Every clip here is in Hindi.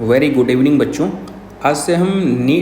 वेरी गुड इवनिंग बच्चों। आज से हम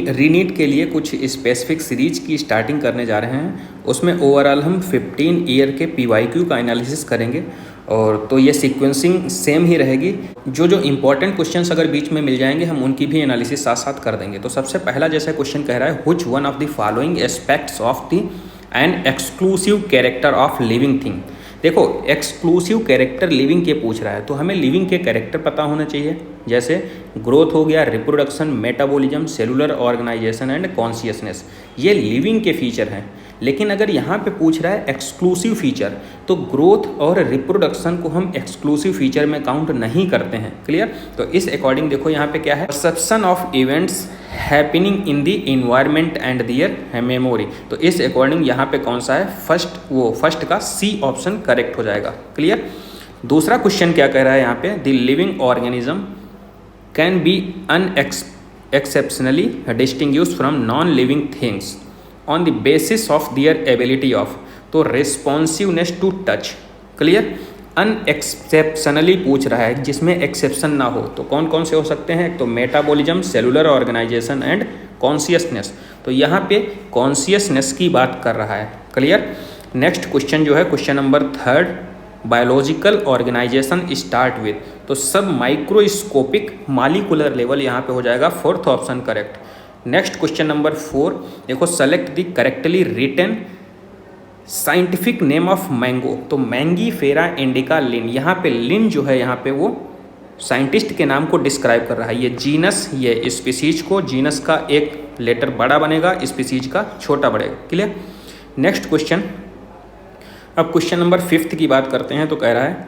रीनीट के लिए कुछ स्पेसिफिक सीरीज की स्टार्टिंग करने जा रहे हैं। उसमें ओवरऑल हम 15 ईयर के पीवाईक्यू का एनालिसिस करेंगे और तो ये सीक्वेंसिंग सेम ही रहेगी। जो इंपॉर्टेंट क्वेश्चंस अगर बीच में मिल जाएंगे हम उनकी भी एनालिसिस साथ साथ कर देंगे। तो सबसे पहला जैसा क्वेश्चन कह रहा है, which one of the following aspects of the an exclusive character of living thing. देखो एक्सक्लूसिव कैरेक्टर लिविंग के पूछ रहा है तो हमें लिविंग के कैरेक्टर पता होना चाहिए, जैसे ग्रोथ हो गया, reproduction, metabolism, cellular organisation and consciousness, ये लिविंग के फीचर हैं। लेकिन अगर यहाँ पे पूछ रहा है एक्सक्लूसिव फीचर तो ग्रोथ और रिप्रोडक्शन को हम एक्सक्लूसिव फीचर में काउंट नहीं करते हैं। क्लियर? तो इस अकॉर्डिंग देखो यहाँ पे क्या है, perception of events happening in the environment and their memory. तो इस अकॉर्डिंग यहाँ पे कौन सा है, फर्स्ट का सी ऑप्शन करेक्ट हो जाएगा। क्लियर? दूसरा क्वेश्चन क्या कह रहा है यहाँ पे, the living organism can be exceptionally distinguished from non-living things on the basis of their ability of, तो responsiveness to touch। Clear? Unexceptionally पूछ रहा है जिसमें एक्सेप्शन ना हो, तो कौन कौन से हो सकते हैं, तो metabolism, cellular organisation and consciousness. तो यहाँ पे कॉन्शियसनेस की बात कर रहा है। क्लियर? नेक्स्ट क्वेश्चन जो है question number 3, biological organisation start with, तो सब माइक्रोस्कोपिक मॉलिक्यूलर लेवल यहाँ पे हो जाएगा, fourth option correct. Next question number 4 देखो, select the correctly written scientific name of mango, तो मैंगी फेरा इंडिका लिन, यहाँ पे लिन जो है यहाँ पे वो साइंटिस्ट के नाम को डिस्क्राइब कर रहा है। ये जीनस, ये स्पीसीज को, जीनस का एक लेटर बड़ा बनेगा, स्पीसीज का छोटा बढ़ेगा। क्लियर? नेक्स्ट क्वेश्चन, अब क्वेश्चन नंबर 5 की बात करते हैं। तो कह रहा है,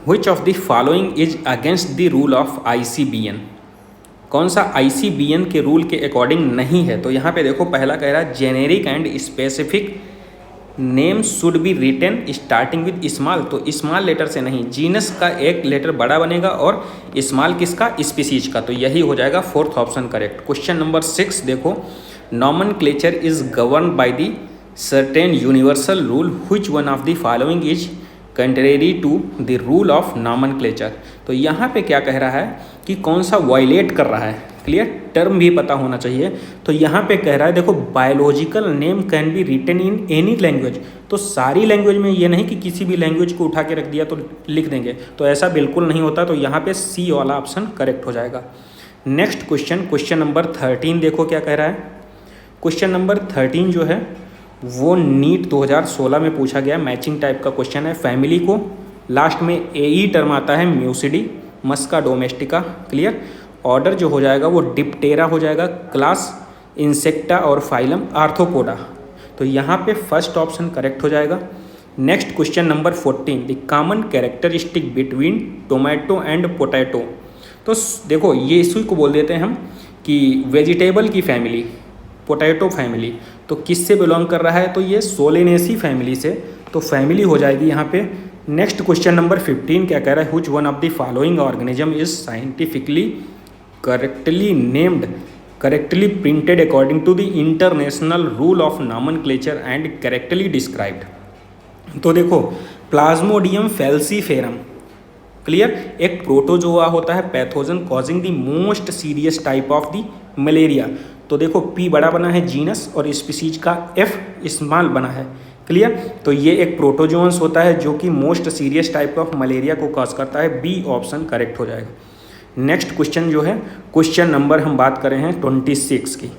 which of the following is against the rule of ICBN, कौन सा ICBN के रूल के अकॉर्डिंग नहीं है। तो यहाँ पे देखो पहला कह रहा है, generic and specific name should be written starting with small, तो स्मॉल लेटर से नहीं, जीनस का एक लेटर बड़ा बनेगा और स्मॉल किसका, स्पीसीज का, तो यही हो जाएगा fourth option correct. Question number 6 देखो, nomenclature is govern by the certain universal rule, which one of the following is contrary to the rule of nomenclature. तो यहाँ पे क्या कह रहा है कि कौन सा वायलेट कर रहा है। क्लियर? टर्म भी पता होना चाहिए। तो यहाँ पे कह रहा है देखो, biological name can be written in any language, तो सारी लैंग्वेज में, ये नहीं कि किसी भी लैंग्वेज को उठा के रख दिया तो लिख देंगे, तो ऐसा बिल्कुल नहीं होता। तो यहाँ पे सी वाला ऑप्शन करेक्ट हो जाएगा। नेक्स्ट क्वेश्चन, क्वेश्चन नंबर 13 देखो क्या कह रहा है। क्वेश्चन नंबर 13 जो है वो नीट 2016 में पूछा गया, मैचिंग टाइप का क्वेश्चन है। फैमिली को लास्ट में AE टर्म आता है, म्यूसिडी, मस्का डोमेस्टिका। क्लियर? ऑर्डर जो हो जाएगा वो डिप्टेरा हो जाएगा, क्लास इंसेक्टा और फाइलम आर्थ्रोपोडा। तो यहाँ पे फर्स्ट ऑप्शन करेक्ट हो जाएगा। Next question number 14, the common characteristic between tomato and potato. तो देखो ये इसी को बोल देते हैं हम कि वेजिटेबल की फैमिली, पोटैटो फैमिली, तो किससे बिलोंग कर रहा है, तो ये सोलेनेसी फैमिली से, तो फैमिली हो जाएगी यहाँ पे। नेक्स्ट क्वेश्चन नंबर 15 क्या कह रहा है, which one of the following organism is scientifically correctly named, correctly printed according to the international rule of nomenclature and correctly described. तो देखो, प्लाज्मोडियम फैल्सीफेरम। क्लियर? एक प्रोटोजोआ होता है, pathogen causing the most serious type of the malaria. तो देखो P बड़ा बना है जीनस और स्पीसीज का F स्मॉल बना है। क्लियर? तो ये एक प्रोटोजोअन्स होता है जो कि most serious type of malaria को कॉज करता है। B ऑप्शन करेक्ट हो जाएगा। नेक्स्ट क्वेश्चन जो है, क्वेश्चन नंबर हम बात कर रहे हैं 26 की।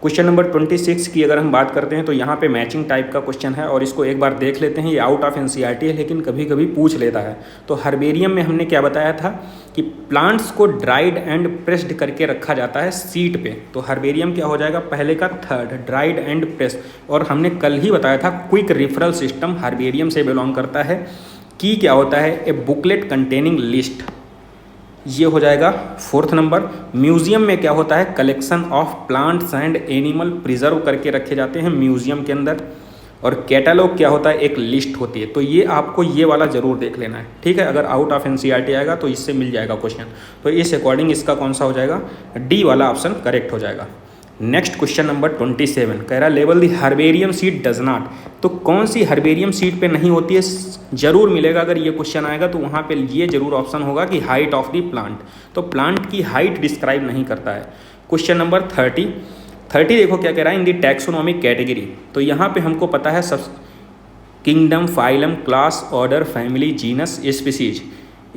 क्वेश्चन नंबर 26 की अगर हम बात करते हैं तो यहाँ पे मैचिंग टाइप का क्वेश्चन है और इसको एक बार देख लेते हैं। ये आउट ऑफ NCERT है लेकिन कभी कभी पूछ लेता है। तो हर्बेरियम में हमने क्या बताया था कि प्लांट्स को ड्राइड एंड प्रेस्ड करके रखा जाता है सीट पे, तो हर्बेरियम क्या हो जाएगा, पहले का थर्ड, ड्राइड एंड प्रेस्ड। और हमने कल ही बताया था क्विक रेफरल सिस्टम हर्बेरियम से बिलोंग करता है। की क्या होता है, ए बुकलेट कंटेनिंग लिस्ट, ये हो जाएगा फोर्थ नंबर। म्यूजियम में क्या होता है, collection of plants and animal preserve करके रखे जाते हैं म्यूजियम के अंदर। और कैटलॉग क्या होता है, एक लिस्ट होती है। तो ये आपको ये वाला जरूर देख लेना है, ठीक है। अगर आउट ऑफ NCERT आएगा तो इससे मिल जाएगा क्वेश्चन। तो इस अकॉर्डिंग इसका कौन सा हो जाएगा, D वाला ऑप्शन करेक्ट हो जाएगा। नेक्स्ट क्वेश्चन नंबर 27 कह रहा है level the herbarium seed does not. तो कौन सी हर्बेरियम सीड पे नहीं होती है? जरूर मिलेगा, अगर ये क्वेश्चन आएगा तो वहाँ पे ये जरूर ऑप्शन होगा कि हाइट ऑफ द प्लांट। तो प्लांट की हाइट डिस्क्राइब नहीं करता है। क्वेश्चन नंबर 30 देखो क्या कह रहा है, इन दी टैक्सोनॉमिक कैटेगरी। तो यहाँ पे हमको पता है सब kingdom, phylum, class, order, family, genus, species.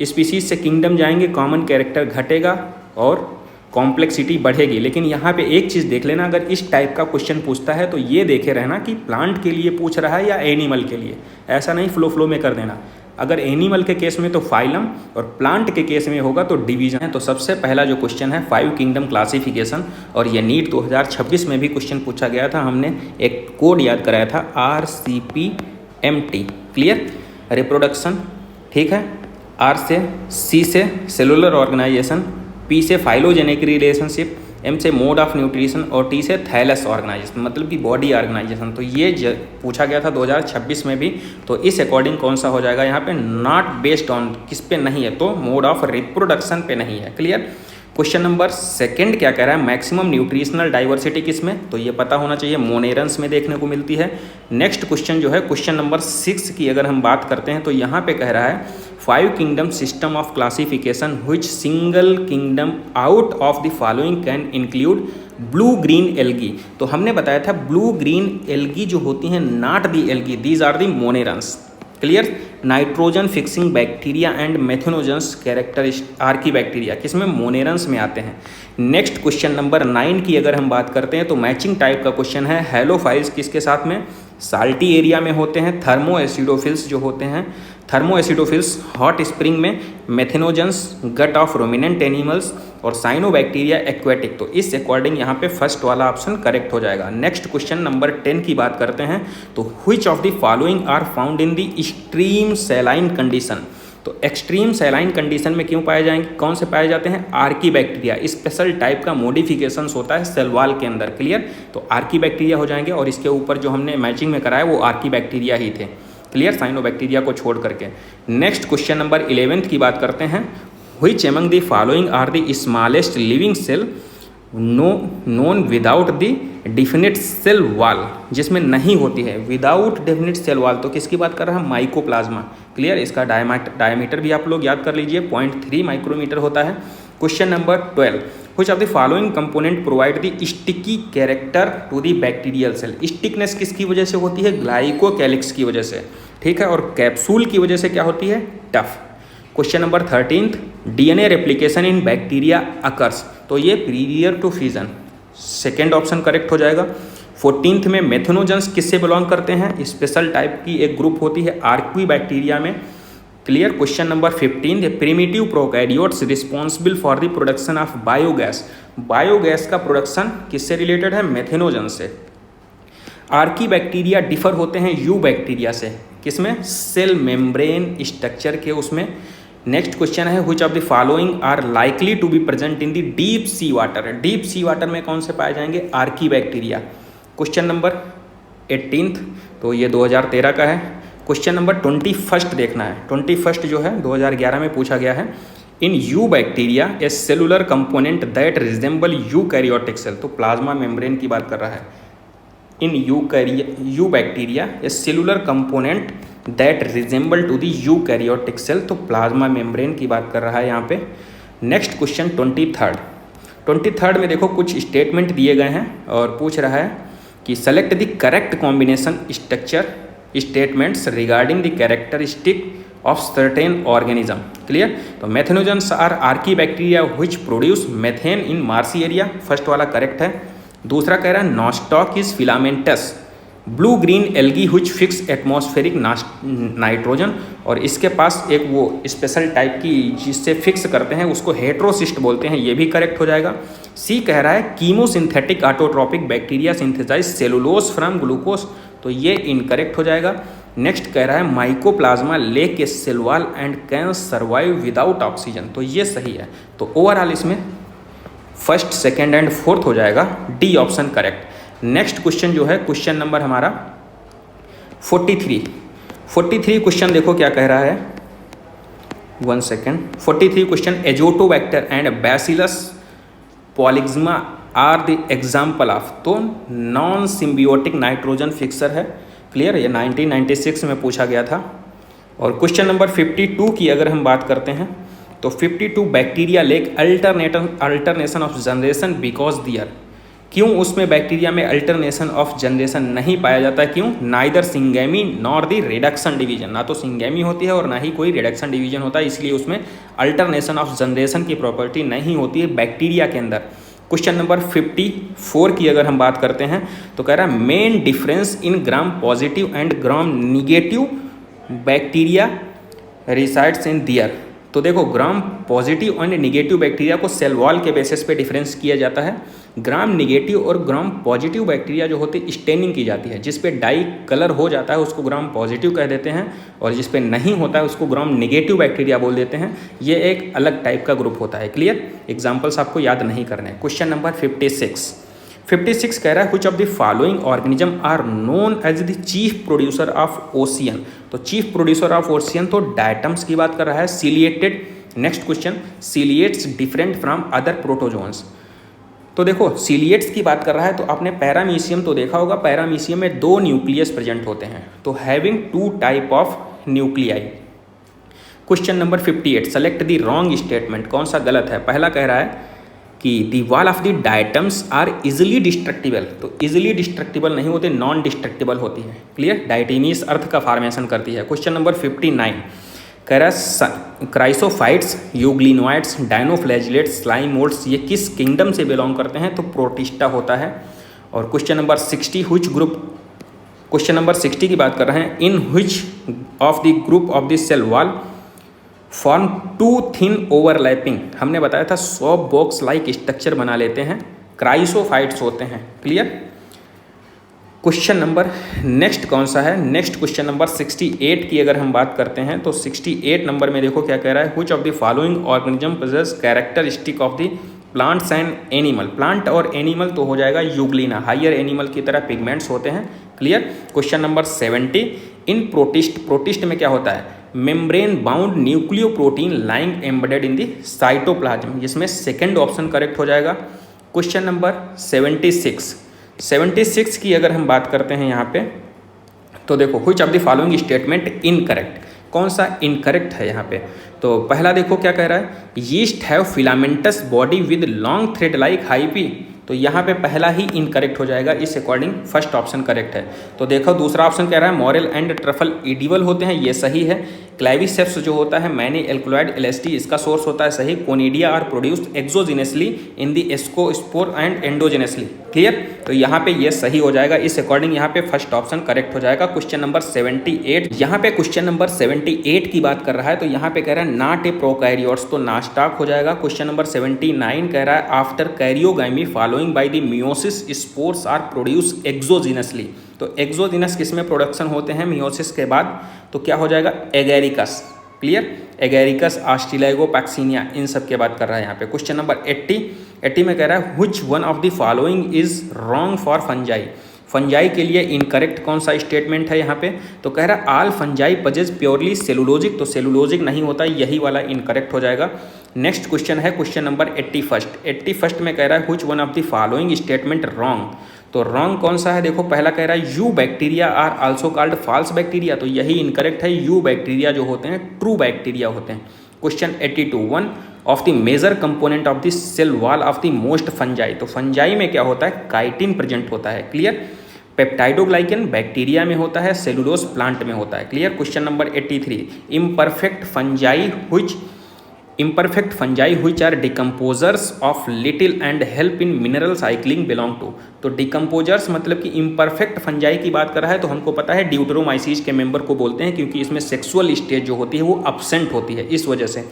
Species से किंगडम जाएंगे, कॉमन कैरेक्टर घटेगा और कॉम्प्लेक्सिटी बढ़ेगी। लेकिन यहाँ पे एक चीज़ देख लेना, अगर इस टाइप का क्वेश्चन पूछता है तो ये देखे रहना कि प्लांट के लिए पूछ रहा है या एनिमल के लिए। ऐसा नहीं फ्लो में कर देना। अगर एनिमल के केस में तो फाइलम और प्लांट के केस में होगा तो डिवीजन है। तो सबसे पहला जो क्वेश्चन है 5 किंगडम क्लासिफिकेशन, और ये नीट 2026 में भी क्वेश्चन पूछा गया था। हमने एक कोड याद कराया था RCPMT। क्लियर? रिप्रोडक्शन, ठीक है, R से, C से सेलुलर ऑर्गेनाइजेशन, P से फाइलोजेनिक रिलेशनशिप, M से मोड ऑफ न्यूट्रिशन और T से थैलस ऑर्गेनाइजेशन, मतलब कि बॉडी ऑर्गेनाइजेशन। तो ये पूछा गया था 2026 में भी। तो इस अकॉर्डिंग कौन सा हो जाएगा यहाँ पे? नॉट बेस्ड ऑन, किस पे नहीं है? तो मोड ऑफ रिप्रोडक्शन पे नहीं है। क्लियर? क्वेश्चन नंबर 2 क्या कह रहा है, मैक्सिमम न्यूट्रिशनल डाइवर्सिटी किस में? तो ये पता होना चाहिए, मोनेरन्स में देखने को मिलती है। नेक्स्ट क्वेश्चन जो है क्वेश्चन नंबर 6 की अगर हम बात करते हैं तो यहाँ पे कह रहा है 5 kingdom system of classification which single kingdom out of the following can include blue green algae. तो हमने बताया था ब्लू ग्रीन एल्गी जो होती हैं, not the algae, these are the monerans. Clear? Nitrogen fixing bacteria and methanogens character archaebacteria किसमें? मोनेरन्स में आते हैं। नेक्स्ट क्वेश्चन नंबर 9 की अगर हम बात करते हैं तो मैचिंग टाइप का क्वेश्चन है। हेलोफाइल्स किसके साथ में? साल्टी एरिया में होते हैं। थर्मो एसिडोफिल्स जो होते हैं, थर्मो एसिडोफिल्स हॉट स्प्रिंग में, मेथनोजेंस गट ऑफ रोमिनेंट एनिमल्स, और साइनोबैक्टीरिया एक्वेटिक। तो इस अकॉर्डिंग यहाँ पे फर्स्ट वाला ऑप्शन करेक्ट हो जाएगा। नेक्स्ट क्वेश्चन नंबर 10 की बात करते हैं तो which of the following are found in the extreme saline condition. तो एक्सट्रीम सैलाइन कंडीशन में क्यों पाए जाएंगे, कौन से पाए जाते हैं? Archaebacteria. स्पेशल टाइप का मॉडिफिकेशंस होता है सेल वॉल के अंदर। क्लियर? तो आर्की बैक्टीरिया हो जाएंगे, और इसके ऊपर जो हमने मैचिंग में कराया वो आर्की बैक्टीरिया ही थे। क्लियर? साइनोबैक्टीरिया को छोड़ करके। नेक्स्ट क्वेश्चन नंबर 11 की बात करते हैं, which among the following are the smallest living cell known without the definite cell wall, जिसमें नहीं होती है विदाउट डेफिनिट सेल वॉल। तो किसकी बात कर रहा है? माइकोप्लाज्मा। क्लियर? इसका डायमीटर भी आप लोग याद कर लीजिए, 0.3 माइक्रोमीटर होता है। Question number 12, which of the following component provide the sticky character to the bacterial cell. Stickiness किसकी वजह से होती है? ग्लाइकोकैलिक्स की वजह से। ठीक है? और कैप्सूल की वजह से क्या होती है? Tough. Question number 13, DNA replication in bacteria occurs. तो ये prior to fusion, second option correct हो जाएगा। 14th में मेथनोजेंस किससे बिलोंग करते हैं? स्पेशल टाइप की एक ग्रुप होती है आर्की बैक्टीरिया में। Clear? Question number 15, primitive prokaryotes responsible for the production of biogas. Biogas का प्रोडक्शन किससे रिलेटेड है? मेथनोजेंस से। आर्की बैक्टीरिया डिफर होते हैं यू बैक्टीरिया से, किसमें? सेल मेम्ब्रेन स्ट्रक्चर के उसमें। नेक्स्ट क्वेश्चन है, which of the following are likely to be present in the deep sea water. Deep sea water में कौन से पाए जाएंगे? Archie bacteria. क्वेश्चन नंबर 18, तो ये 2013 का है। क्वेश्चन नंबर 21 देखना है। 21 जो है 2011 में पूछा गया है। In eubacteria a cellular component that resemble eukaryotic cell. तो प्लाज्मा मेम्ब्रेन की बात कर रहा है। In eubacteria a cellular component that resemble to the eukaryotic cell. तो प्लाज्मा मेम्ब्रेन की बात कर रहा है यहाँ पे। नेक्स्ट क्वेश्चन 23 में देखो कुछ स्टेटमेंट दिए गए हैं और पूछ रहा है कि select the correct combination structure statements regarding the characteristic of certain organism. Clear? तो methanogens are archaebacteria which produce methane in marshy area. First वाला करेक्ट है। दूसरा कह रहा है nostoc is filamentous blue green algae which fix atmospheric nitrogen, और इसके पास एक वो स्पेशल टाइप की जिससे फिक्स करते हैं उसको हेट्रोसिस्ट बोलते हैं, ये भी करेक्ट हो जाएगा। सी कह रहा है chemosynthetic autotrophic bacteria synthesise cellulose from glucose. तो ये इनकरेक्ट हो जाएगा। नेक्स्ट कह रहा है mycoplasma lack a cell wall and can survive without oxygen. तो ये सही है। तो ओवरऑल इसमें फर्स्ट, सेकेंड एंड फोर्थ हो जाएगा, D option correct. Next question जो है क्वेश्चन नंबर हमारा 43 क्वेश्चन देखो क्या कह रहा है। 1 second. 43 question, azotobacter and bacillus polymyxa are the example of, तो नॉन सिम्बियोटिक नाइट्रोजन फिक्सर है। क्लियर, ये 1996 में पूछा गया था। और क्वेश्चन नंबर 52 की अगर हम बात करते हैं तो 52 bacteria lack alternation of generation because their, क्यों उसमें बैक्टीरिया में अल्टरनेशन ऑफ जनरेशन नहीं पाया जाता है? क्यों? नाइदर सिंगेमी नॉर दी रिडक्शन डिवीजन, ना तो सिंगेमी होती है और ना ही कोई रिडक्शन डिवीजन होता है, इसलिए उसमें अल्टरनेशन ऑफ जनरेशन की प्रॉपर्टी नहीं होती है बैक्टीरिया के अंदर। क्वेश्चन नंबर 54 की अगर हम बात करते हैं तो कह रहा है main difference in gram positive and gram negative bacteria resides in their. तो देखो, ग्राम पॉजिटिव एंड निगेटिव बैक्टीरिया को सेल वॉल के बेसिस पे डिफरेंस किया जाता है। ग्राम निगेटिव और ग्राम पॉजिटिव बैक्टीरिया जो होती है स्टेनिंग की जाती है, जिस पे डाई कलर हो जाता है उसको ग्राम पॉजिटिव कह देते हैं, और जिस पे नहीं होता है उसको ग्राम निगेटिव बैक्टीरिया बोल देते हैं। ये एक अलग टाइप का ग्रुप होता है। क्लियर, एग्जाम्पल्स आपको याद नहीं करने। क्वेश्चन नंबर 56 कह रहा है which of the following organism are known as the chief producer of ocean. तो चीफ प्रोड्यूसर ऑफ ओशियन तो डायटम्स की बात कर रहा है। Ciliated, next question, ciliates different from other protozoans. तो देखो, सिलिएट्स की बात कर रहा है तो आपने पैरामीशियम तो देखा होगा, पैरामीशियम में 2 न्यूक्लियस प्रेजेंट होते हैं, तो having 2 type of nuclei. Question number 58, select the wrong statement, कौन सा गलत है? पहला कह रहा है कि the wall of the diatoms are easily destructible, तो इजिली डिस्ट्रक्टिबल नहीं होते, नॉन डिस्ट्रक्टिबल होती है। क्लियर, डायटेनियस अर्थ का फॉर्मेशन करती है। क्वेश्चन नंबर 59 कह रहा है chrysophytes, euglenoids, dinoflagellates, slime moulds ये किस किंगडम से बिलोंग करते हैं? तो प्रोटिस्टा होता है। और question number 60 which group, question number 60 की बात कर रहे हैं, in which of the group of the cell wall form 2 thin overlapping, हमने बताया था सॉफ्ट बॉक्स लाइक स्ट्रक्चर बना लेते हैं, क्राइसोफाइट्स होते हैं। क्लियर, क्वेश्चन नंबर नेक्स्ट कौन सा है? नेक्स्ट क्वेश्चन नंबर 68 की अगर हम बात करते हैं तो 68 नंबर में देखो क्या कह रहा है, which of the following organism possess characteristic of the plants and animal. Plant और एनिमल तो हो जाएगा यूग्लिना, हायर एनिमल की तरह पिगमेंट्स होते हैं। क्लियर, क्वेश्चन नंबर 70, इन प्रोटिस्ट, प्रोटिस्ट में क्या होता है? Membrane bound nucleo protein lying embedded in the cytoplasm, जिसमें सेकेंड ऑप्शन करेक्ट हो जाएगा। क्वेश्चन नंबर 76 की अगर हम बात करते हैं यहाँ पे तो देखो, which of the following statement incorrect, कौन सा इनकरेक्ट है यहाँ पे? तो पहला देखो क्या कह रहा है, yeast have filamentous body with long thread like hyphae, तो यहाँ पे पहला ही इनकरेक्ट हो जाएगा, इस अकॉर्डिंग फर्स्ट ऑप्शन करेक्ट है। तो देखो दूसरा ऑप्शन कह रहा है मॉरेल एंड ट्रफल एडिबल होते हैं, ये सही है। क्लाइविसेप्स जो होता है मैनी एल्कुलॉइड एलएसटी, इसका सोर्स होता है सही। Conidia are produced exogenously in the ascospore and endogenously. Clear, तो यहाँ पे ये सही हो जाएगा, इस अकॉर्डिंग यहाँ पे फर्स्ट ऑप्शन करेक्ट हो जाएगा। क्वेश्चन नंबर 78, यहाँ पे क्वेश्चन नंबर 78 की बात कर रहा है तो यहाँ पे कह रहा है नॉट ए प्रोकैरियोट्स, तो नास्टाक हो जाएगा। क्वेश्चन नंबर 79 कह रहा है after karyogamy following by the meiosis spores are produce exogenously, तो एक्सोजिनस किसमें प्रोडक्शन होते हैं मियोसिस के बाद? तो क्या हो जाएगा? एगेरिकस। क्लियर, एगेरिकस, ऑस्ट्रेलाइगोपैक्सिनिया, इन सब के बात कर रहा है यहाँ पे। क्वेश्चन नंबर 80 में कह रहा है which one of the following is wrong for fungi, fungi के लिए इनकरेक्ट कौन सा स्टेटमेंट है यहाँ पे? तो कह रहा है all fungi possess purely cellulosic, तो सेलुलोजिक नहीं होता, यही वाला इनकरेक्ट हो जाएगा। नेक्स्ट क्वेश्चन है क्वेश्चन नंबर 81 में कह रहा है which one of the following statement wrong, तो रॉन्ग कौन सा है? देखो पहला कह रहा है eubacteria are also called false bacteria, तो यही इनकरेक्ट है, यू बैक्टीरिया जो होते हैं ट्रू बैक्टीरिया होते हैं। Question 82, one of the major component of the cell wall of the most fungi, तो फंजाई में क्या होता है? काइटिन प्रेजेंट होता है। क्लियर, पेप्टाइडोग्लाइकन बैक्टीरिया में होता है, सेलुलोज प्लांट में होता है। Clear, question number 83, imperfect fungi which are decomposers of litter and help in mineral cycling belong to, तो डिकम्पोजर्स मतलब कि इम्परफेक्ट फंजाई की बात कर रहा है तो हमको पता है ड्यूटेरोमाइसीज के मेंबर को बोलते हैं, क्योंकि इसमें सेक्सुअल स्टेज जो होती है वो अब्सेंट होती है, इस वजह से।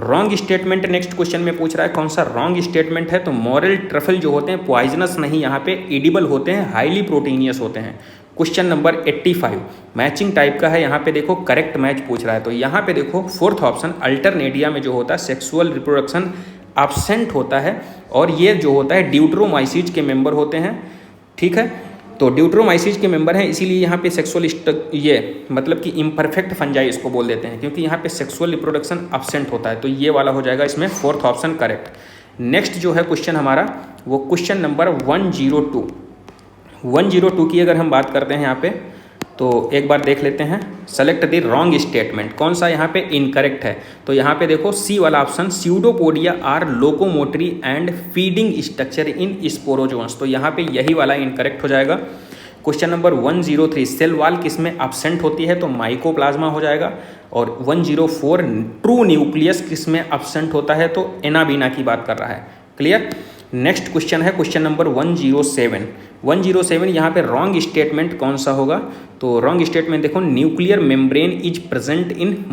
रॉन्ग स्टेटमेंट नेक्स्ट क्वेश्चन में पूछ रहा है कौन सा रॉन्ग स्टेटमेंट है? तो मॉरल ट्रफल जो होते हैं पॉइजनस नहीं, यहाँ पे एडिबल होते हैं, हाईली प्रोटीनियस होते हैं। क्वेश्चन नंबर 85 मैचिंग टाइप का है, यहाँ पे देखो करेक्ट मैच पूछ रहा है, तो यहाँ पे देखो फोर्थ ऑप्शन अल्टरनेटिया में जो होता है सेक्सुअल रिप्रोडक्शन एब्सेंट होता है, और ये जो होता है ड्यूटेरोमाइसीज के मेंबर होते हैं। ठीक है, तो ड्यूटेरोमाइसीज के मेंबर हैं, इसीलिए यहाँ पे सेक्सुअल ये मतलब कि इम्परफेक्ट फंजाई इसको बोल देते हैं, क्योंकि यहाँ पे सेक्सुअल रिप्रोडक्शन एब्सेंट होता है, तो ये वाला हो जाएगा इसमें फोर्थ ऑप्शन करेक्ट। नेक्स्ट जो है क्वेश्चन हमारा वो क्वेश्चन नंबर 102 की अगर हम बात करते हैं यहाँ पे तो एक बार देख लेते हैं। सेलेक्ट द रॉन्ग स्टेटमेंट, कौन सा यहाँ पे इनकरेक्ट है। तो यहाँ पे देखो सी वाला option, pseudopodia are locomotory and feeding structure in sporozoans, तो यहाँ पे यही वाला इनकरेक्ट हो जाएगा। क्वेश्चन नंबर 103, सेल वॉल किसमें एब्सेंट होती है, तो माइकोप्लाज्मा हो जाएगा। और 104, ट्रू न्यूक्लियस किसमें एब्सेंट होता है, तो एनाबीना की बात कर रहा है। क्लियर। नेक्स्ट क्वेश्चन है क्वेश्चन नंबर 107 यहाँ पे रॉन्ग स्टेटमेंट कौन सा होगा, तो रॉन्ग स्टेटमेंट देखो, nuclear membrane is present in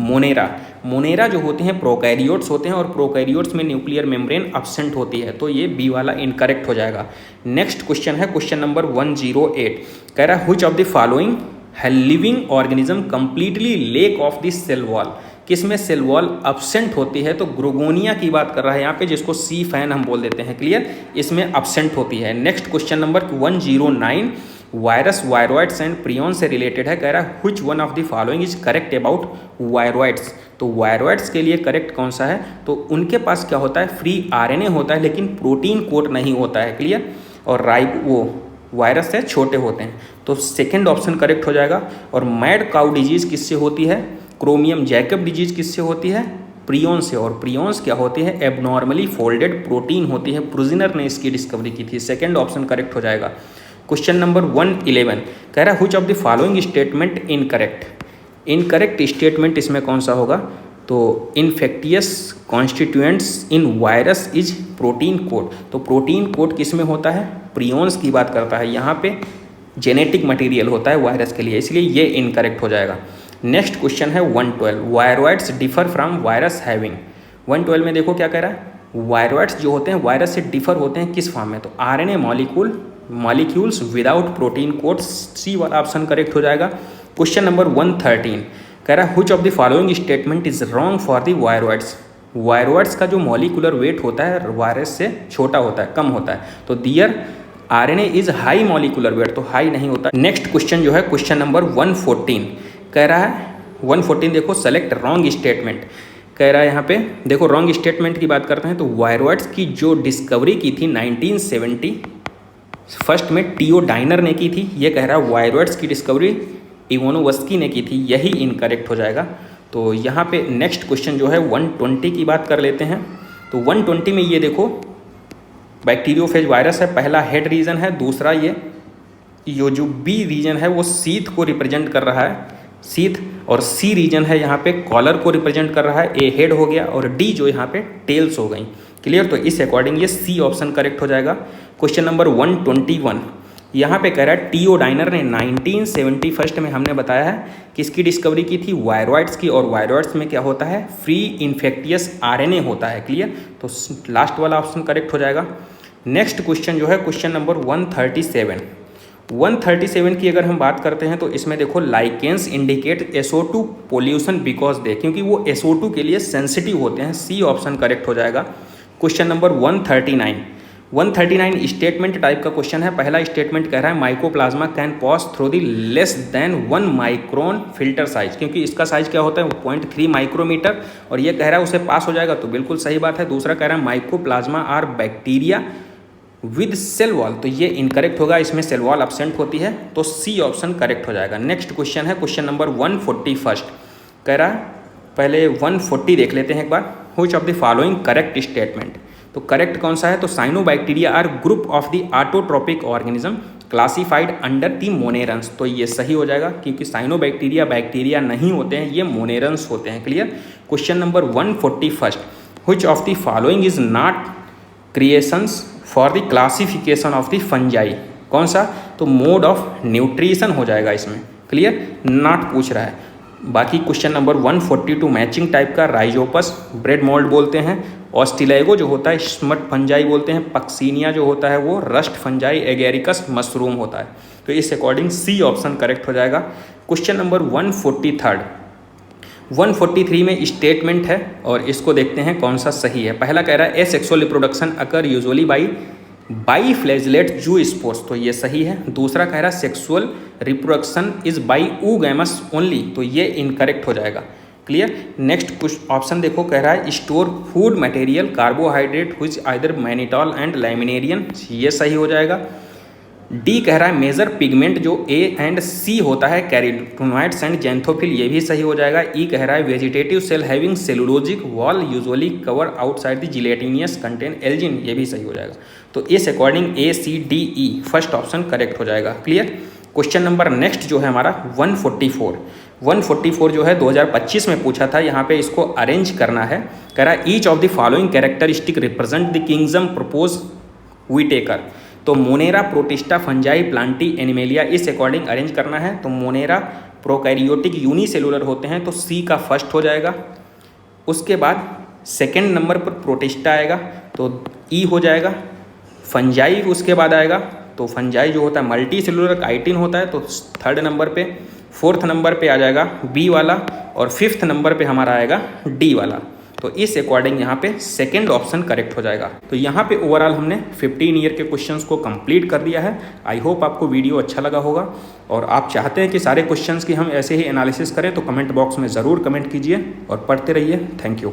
Monera जो होते हैं प्रोकैरियोट्स होते हैं और प्रोकैरियोट्स में न्यूक्लियर मेम्ब्रेन एब्सेंट होती है, तो ये बी वाला इनकरेक्ट हो जाएगा। नेक्स्ट क्वेश्चन है क्वेश्चन नंबर 108, कह रहा है which of the following living organism completely lack of the cell wall, किसमें सेल वॉल एब्सेंट होती है, तो ग्रोगोनिया की बात कर रहा है यहाँ पे, जिसको सी फैन हम बोल देते हैं। क्लियर, इसमें एब्सेंट होती है। Next question number 109, virus viroids and prion से रिलेटेड है, कह रहा है which one of the following is correct about viroids, तो वायरॉइड्स के लिए करेक्ट कौन सा है, तो उनके पास क्या होता है, फ्री आरएनए होता है लेकिन प्रोटीन कोट नहीं होता है। क्लियर, और वो वायरस से छोटे होते हैं, तो सेकेंड ऑप्शन करेक्ट हो जाएगा। और मैड काउ डिजीज़ किससे होती है, क्रोमियम जैकब डिजीज़ किससे होती है, प्रियॉन से, और प्रियॉन्स क्या होती है, एबनॉर्मली फोल्डेड प्रोटीन होती है, प्रोजिनर ने इसकी डिस्कवरी की थी। सेकेंड ऑप्शन करेक्ट हो जाएगा। क्वेश्चन नंबर 111 कह रहा है which of the following statement incorrect statement इसमें कौन सा होगा, तो infectious constituents in virus is protein code, तो प्रोटीन कोड किस में होता है, प्रियॉन्स की बात करता है, यहाँ पे जेनेटिक मटेरियल होता है वायरस के लिए, इसलिए ये इनकरेक्ट हो जाएगा। नेक्स्ट क्वेश्चन है 112, viroids differ from virus having. 112 में देखो क्या कह रहा है, वायरॉइड्स जो होते हैं वायरस से डिफर होते हैं किस फॉर्म में, तो RNA molecules without protein code, c वाला ऑप्शन करेक्ट हो जाएगा। क्वेश्चन नंबर 113 कह रहा है which of the following statement is wrong for the viroids का जो मॉलिकुलर वेट होता है वायरस से छोटा होता है, कम होता है, तो their RNA is high molecular weight, तो हाई नहीं होता। नेक्स्ट क्वेश्चन जो है क्वेश्चन नंबर 114 कह रहा है 114 देखो, सेलेक्ट रॉन्ग स्टेटमेंट, कह रहा है यहाँ पे देखो रॉन्ग स्टेटमेंट की बात करते हैं, तो वायरॉइड्स की जो डिस्कवरी की थी 1970 फर्स्ट में टीओ डाइनर ने की थी, ये कह रहा है वायरॉइड्स की डिस्कवरी इवानोव्स्की ने की थी, यही इनकरेक्ट हो जाएगा। तो यहाँ पे नेक्स्ट क्वेश्चन जो है 120 की बात कर लेते हैं, तो 120 में ये देखो बैक्टीरियोफेज वायरस है, पहला हेड रीजन है, दूसरा ये जो बी रीजन है वो सीथ को रिप्रेजेंट कर रहा है, सीथ, और सी रीजन है यहाँ पे कॉलर को रिप्रेजेंट कर रहा है, ए हेड हो गया और डी जो यहाँ पे टेल्स हो गई। क्लियर, तो इस अकॉर्डिंग ये सी ऑप्शन करेक्ट हो जाएगा। क्वेश्चन नंबर 121 यहाँ पे कह रहा है टीओ डाइनर ने 1971 में हमने बताया है किसकी डिस्कवरी की थी, वायरॉइड्स की, और वायरॉइड्स में क्या होता है, फ्री इन्फेक्टियस आरएनए होता है। क्लियर, तो लास्ट वाला ऑप्शन करेक्ट हो जाएगा। नेक्स्ट क्वेश्चन जो है क्वेश्चन नंबर 137 की अगर हम बात करते हैं तो इसमें देखो lichens indicate SO2 pollution because they, क्योंकि वो SO2 के लिए सेंसिटिव होते हैं, सी ऑप्शन करेक्ट हो जाएगा। क्वेश्चन नंबर 139 स्टेटमेंट टाइप का क्वेश्चन है। पहला स्टेटमेंट कह रहा है mycoplasma can pass through the less than 1 micron filter size, क्योंकि इसका साइज क्या होता है 0.3 माइक्रोमीटर, और ये कह रहा है उसे पास हो जाएगा, तो बिल्कुल सही बात है। दूसरा कह रहा है mycoplasma are bacteria with cell wall, तो ये इनकरेक्ट होगा, इसमें सेल वॉल एब्सेंट होती है, तो सी ऑप्शन करेक्ट हो जाएगा। नेक्स्ट क्वेश्चन है क्वेश्चन नंबर 141 कह रहा है, पहले 140 देख लेते हैं एक बार, which of the following correct statement, तो करेक्ट कौन सा है, तो cyanobacteria are group of the autotrophic organism classified under the monerans, तो ये सही हो जाएगा, क्योंकि साइनोबैक्टीरिया बैक्टीरिया नहीं होते हैं, ये मोनेरंस होते हैं। Clear. Question number 141 which of the following is not creations for the classification of the fungi, कौन सा, तो मोड ऑफ न्यूट्रिशन हो जाएगा इसमें। क्लियर, नॉट पूछ रहा है। बाकी क्वेश्चन नंबर 142 मैचिंग टाइप का, राइजोपस ब्रेड मोल्ड बोलते हैं, ऑस्टिलेगो जो होता है स्मट फंजाई बोलते हैं, पक्सीनिया जो होता है वो रस्ट फंजाई, एगेरिकस मशरूम होता है, तो इस अकॉर्डिंग सी ऑप्शन करेक्ट हो जाएगा। क्वेश्चन नंबर 143 में स्टेटमेंट है और इसको देखते हैं कौन सा सही है। पहला कह रहा है asexual reproduction occur usually by flagellate जू स्पोर्स, तो ये सही है। दूसरा कह रहा है sexual reproduction is by oogamous only, तो ये इनकरेक्ट हो जाएगा। क्लियर। नेक्स्ट कुछ ऑप्शन देखो, कह रहा है store food material carbohydrate which either mannitol and laminarin, ये सही हो जाएगा। डी कह रहा है मेजर पिगमेंट जो ए एंड सी होता है कैरोटीनॉइड्स एंड जेंथोफिल, ये भी सही हो जाएगा। ई कह रहा है vegetative cell having cellulosic wall usually cover outside the gelatinous content algin, ये भी सही हो जाएगा। तो इस according A C D E first option correct हो जाएगा। क्लियर। क्वेश्चन नंबर नेक्स्ट जो है हमारा 144 जो है 2025 में पूछा था, यहाँ पे इसको अरेंज करना है। कह रहा है each of the following characteristic represent the kingdom propose Whittaker, तो Monera Protista Fungi Plantae Animalia, इस अकॉर्डिंग अरेंज करना है। तो मोनेरा प्रोकैरियोटिक यूनिसेलुलर होते हैं, तो सी का फर्स्ट हो जाएगा। उसके बाद सेकेंड नंबर पर प्रोटिस्टा आएगा, तो ई हो जाएगा। फंजाई उसके बाद आएगा, तो फंजाई जो होता है मल्टी सेलुलर काइटिन होता है, तो थर्ड नंबर पे। फोर्थ नंबर पे आ जाएगा बी वाला, और फिफ्थ नंबर पे हमारा आएगा डी वाला। तो इस अकॉर्डिंग यहाँ पे सेकंड ऑप्शन करेक्ट हो जाएगा। तो यहाँ पे ओवरऑल हमने 15 ईयर के क्वेश्चंस को कंप्लीट कर दिया है। आई होप आपको वीडियो अच्छा लगा होगा, और आप चाहते हैं कि सारे क्वेश्चंस की हम ऐसे ही एनालिसिस करें तो कमेंट बॉक्स में ज़रूर कमेंट कीजिए और पढ़ते रहिए। Thank you.